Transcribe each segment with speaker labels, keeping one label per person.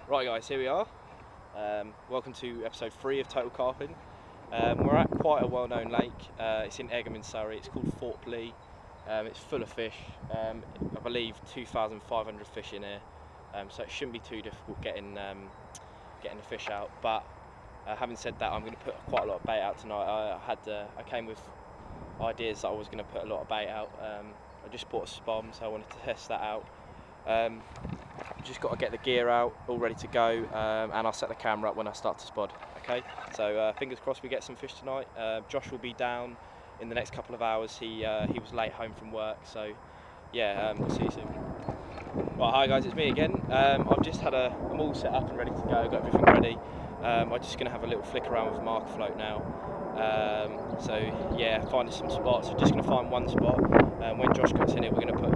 Speaker 1: Right guys, here we are. Welcome to episode 3 of Total Carping. We're at quite a well-known lake. It's in Egham in Surrey. It's called Thorpe. It's full of fish. I believe 2,500 fish in here, so it shouldn't be too difficult getting the fish out. But having said that, I'm going to put quite a lot of bait out tonight. I came with ideas that I was going to put a lot of bait out. I just bought a spom, so I wanted to test that out. Just got to get the gear out, all ready to go, and I'll set the camera up when I start to spot. Okay, so fingers crossed we get some fish tonight. Josh will be down in the next couple of hours. He was late home from work, so yeah, we'll see you soon. Right, hi guys, it's me again. I'm all set up and ready to go. Got everything ready. I'm just going to have a little flick around with marker float now. So yeah, finding some spots. We're just going to find one spot. When Josh gets in here, we're going to put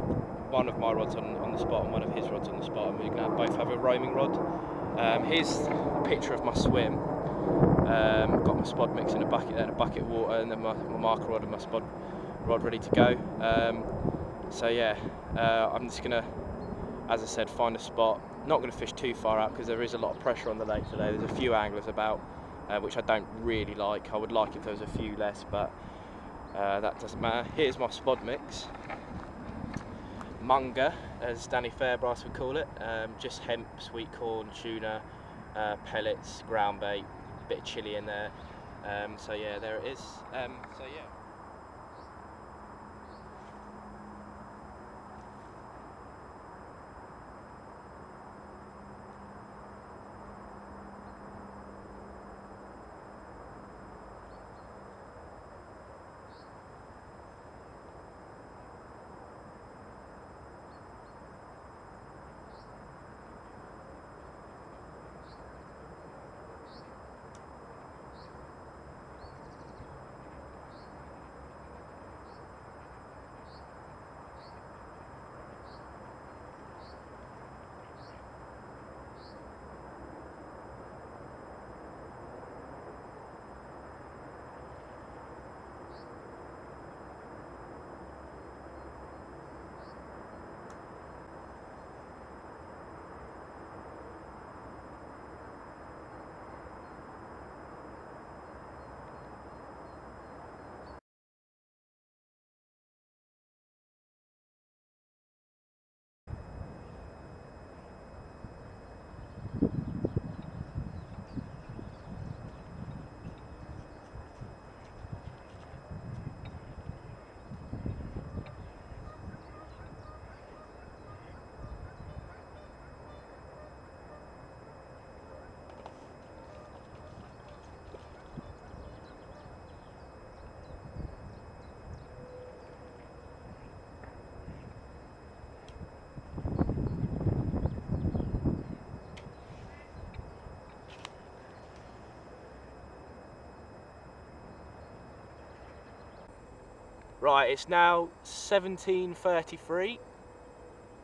Speaker 1: one of my rods on the spot and one of his rods on the spot, and we're going to both have a roaming rod. Here's a picture of my swim. Got my spod mix in a bucket of water, and then my marker rod and my spod rod ready to go. So yeah, I'm just going to, as I said, find a spot. Not going to fish too far out because there is a lot of pressure on the lake today. There's a few anglers about, which I don't really like. I would like if there was a few less, but that doesn't matter. Here's my spod mix. Munger, as Danny Fairbrass would call it. Just hemp, sweet corn, tuna, pellets, ground bait, bit of chilli in there. So yeah, there it is. So yeah. Right, it's now 17:33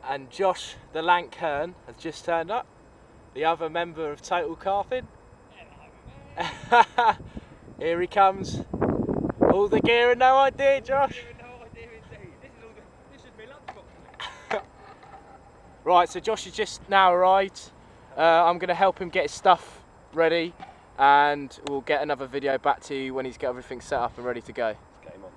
Speaker 1: and Josh the lank Hearn has just turned up, the other member of Total Carping. Here he comes. All the gear and no idea, Josh.
Speaker 2: This is my lunchbox.
Speaker 1: Right, so Josh has just now arrived. I'm going to help him get his stuff ready, and we'll get another video back to you when he's got everything set up and ready to go.
Speaker 2: Let's get him on.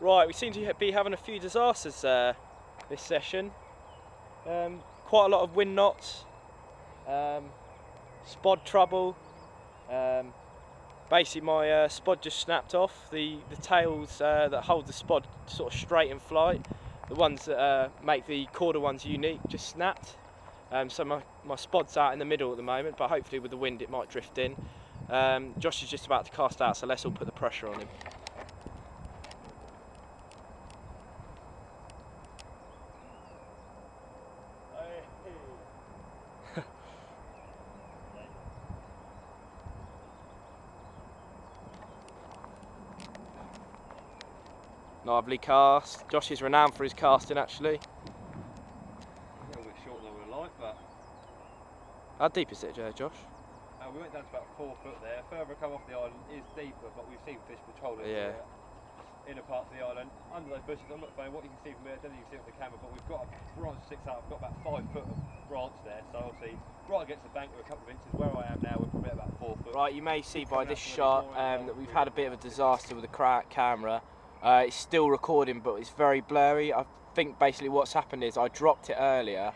Speaker 1: Right, we seem to be having a few disasters this session. Quite a lot of wind knots, spod trouble. Basically my spod just snapped off. The tails that hold the spod sort of straight in flight, the ones that make the quarter ones unique, just snapped. So my spod's out in the middle at the moment, but hopefully with the wind it might drift in. Josh is just about to cast out, so let's all put the pressure on him. Lovely cast. Josh is renowned for his casting, actually.
Speaker 2: A little bit shorter than I would like, but
Speaker 1: How deep is it, Josh?
Speaker 2: how we went down to about 4 foot there. Further come off the island is deeper, but we've seen fish patrolling the inner parts of the island. Under those bushes, I'm not saying what you can see from here, I don't know if you can see it on the camera, but we've got a branch sticks out. We've got about 5 foot of branch there, so obviously right against the bank with a couple of inches. Where I am now, we're probably at about 4 foot.
Speaker 1: Right, you may see by this shot that we've had a bit of a disaster with the camera. It's still recording, but it's very blurry. I think basically what's happened is I dropped it earlier,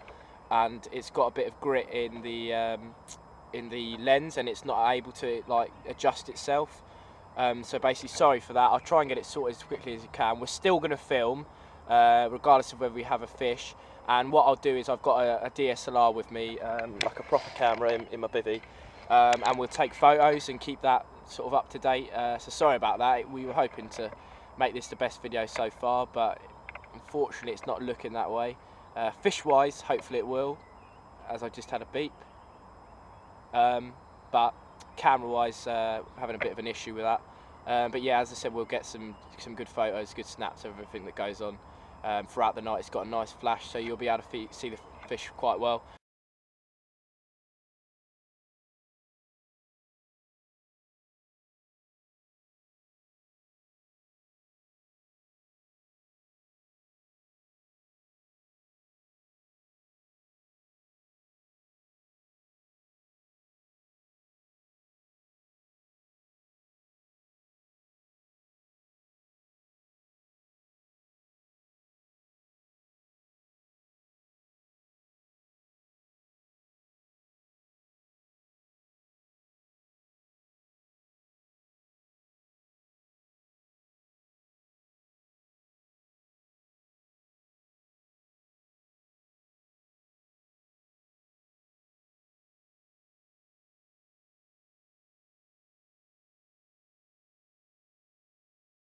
Speaker 1: and it's got a bit of grit in the lens, and it's not able to like adjust itself. So basically, sorry for that. I'll try and get it sorted as quickly as I can. We're still going to film, regardless of whether we have a fish. And what I'll do is I've got a DSLR with me, like a proper camera in my bivvy, and we'll take photos and keep that sort of up to date. So sorry about that. We were hoping to make this the best video so far, but unfortunately it's not looking that way. Fish-wise, hopefully it will, as I just had a beep. But camera-wise, having a bit of an issue with that. But yeah, as I said, we'll get some good photos, good snaps of everything that goes on throughout the night. It's got a nice flash, so you'll be able to see the fish quite well.